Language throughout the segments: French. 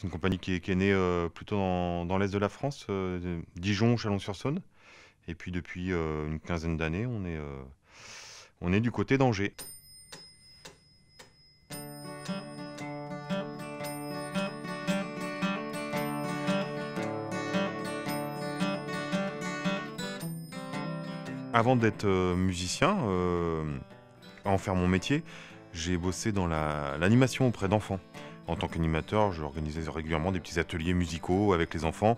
C'est une compagnie qui est née plutôt dans l'est de la France, Dijon, Chalon-sur-Saône. Et puis depuis une quinzaine d'années, on est du côté d'Angers. Avant d'être musicien, à en faire mon métier, j'ai bossé dans l'animation auprès d'enfants. En tant qu'animateur, j'organisais régulièrement des petits ateliers musicaux avec les enfants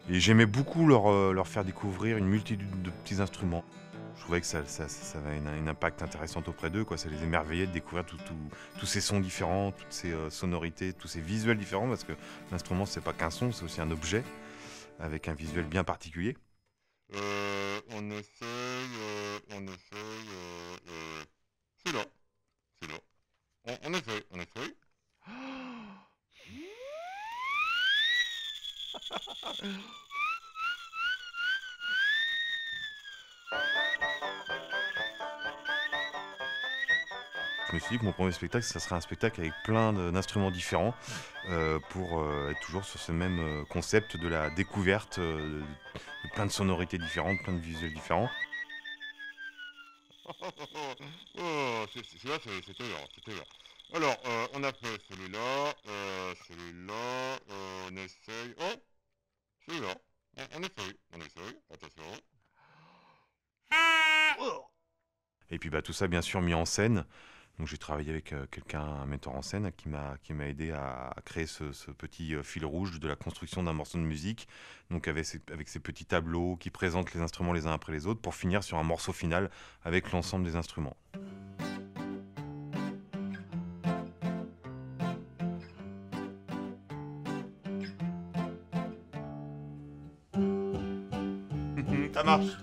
et j'aimais beaucoup leur faire découvrir une multitude de petits instruments. Je trouvais que ça avait un impact intéressant auprès d'eux, quoi. Ça les émerveillait de découvrir tous ces sons différents, toutes ces sonorités, tous ces visuels différents, parce que l'instrument, c'est pas qu'un son, c'est aussi un objet avec un visuel bien particulier. C'est là, c'est là. On essaye. Je me suis dit que mon premier spectacle, ça serait un spectacle avec plein d'instruments différents pour être toujours sur ce même concept de la découverte de plein de sonorités différentes, plein de visuels différents. C'était là, c'était là. Alors, on a fait celui-là, on essaye. Oh, celui-là. On essaye, attention. Et puis tout ça bien sûr mis en scène. Donc j'ai travaillé avec quelqu'un, un metteur en scène, qui m'a aidé à créer ce petit fil rouge de la construction d'un morceau de musique. Donc avec ces petits tableaux qui présentent les instruments les uns après les autres pour finir sur un morceau final avec l'ensemble des instruments. Ça marche.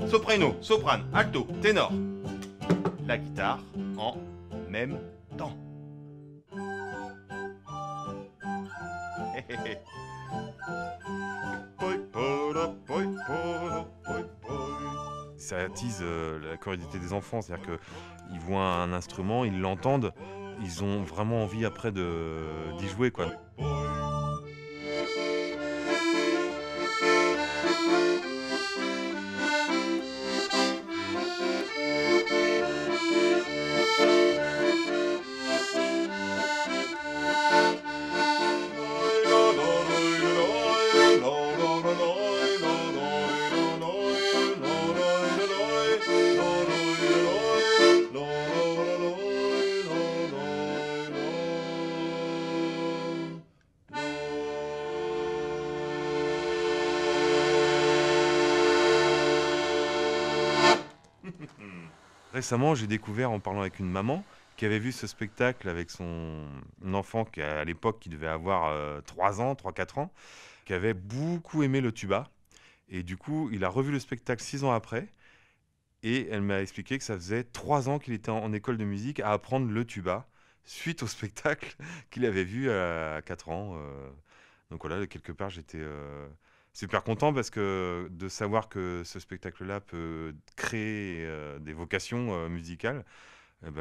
Soprano, soprane, alto, ténor. La guitare en même temps. Ça attise la curiosité des enfants, c'est-à-dire qu'ils voient un instrument, ils l'entendent, ils ont vraiment envie après d'y jouer, quoi. Récemment, j'ai découvert en parlant avec une maman qui avait vu ce spectacle avec son enfant qui à l'époque qui devait avoir 3 ans, 3-4 ans, qui avait beaucoup aimé le tuba. Et du coup, il a revu le spectacle 6 ans après. Et elle m'a expliqué que ça faisait 3 ans qu'il était en école de musique à apprendre le tuba suite au spectacle qu'il avait vu à 4 ans. Donc voilà, quelque part, j'étais super content parce que de savoir que ce spectacle-là peut créer des vocations musicales,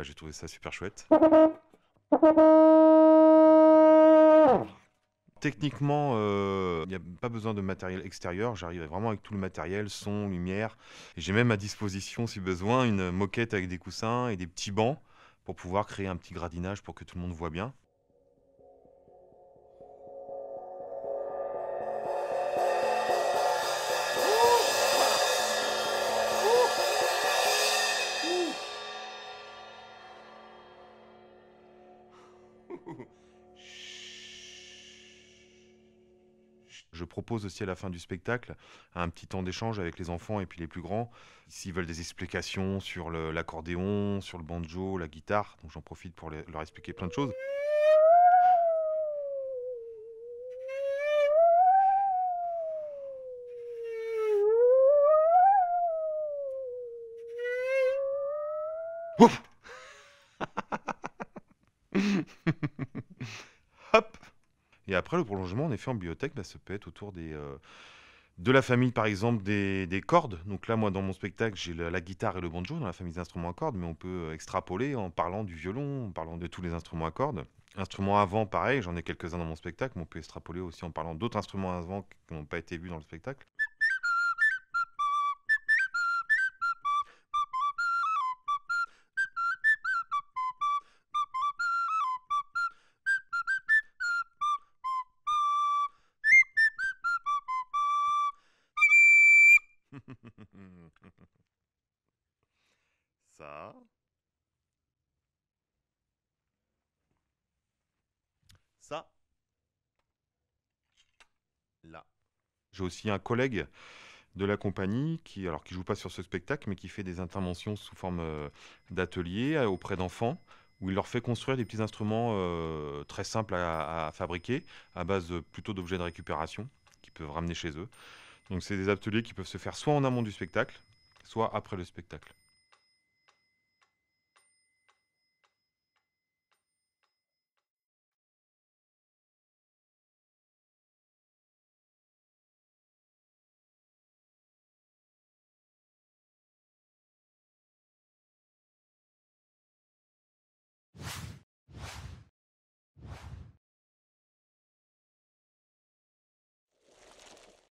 j'ai trouvé ça super chouette. Techniquement, il n'y a pas besoin de matériel extérieur. J'arrive vraiment avec tout le matériel, son, lumière. Et j'ai même à disposition, si besoin, une moquette avec des coussins et des petits bancs pour pouvoir créer un petit gradinage pour que tout le monde voit bien. Je propose aussi à la fin du spectacle un petit temps d'échange avec les enfants et puis les plus grands. S'ils veulent des explications sur l'accordéon, sur le banjo, la guitare, donc j'en profite pour leur expliquer plein de choses. Ouf. Hop. Et après, le prolongement, en effet, en bibliothèque, ça peut être autour des De la famille, par exemple, des cordes. Donc là, moi, dans mon spectacle, j'ai la guitare et le banjo dans la famille des instruments à cordes, mais on peut extrapoler en parlant du violon, en parlant de tous les instruments à cordes. Instruments à vent, pareil, j'en ai quelques-uns dans mon spectacle, mais on peut extrapoler aussi en parlant d'autres instruments à vent qui n'ont pas été vus dans le spectacle. Ça, ça, là. J'ai aussi un collègue de la compagnie qui joue pas sur ce spectacle, mais qui fait des interventions sous forme d'atelier auprès d'enfants, où il leur fait construire des petits instruments très simples à fabriquer, à base plutôt d'objets de récupération qu'ils peuvent ramener chez eux. Donc c'est des ateliers qui peuvent se faire soit en amont du spectacle, soit après le spectacle.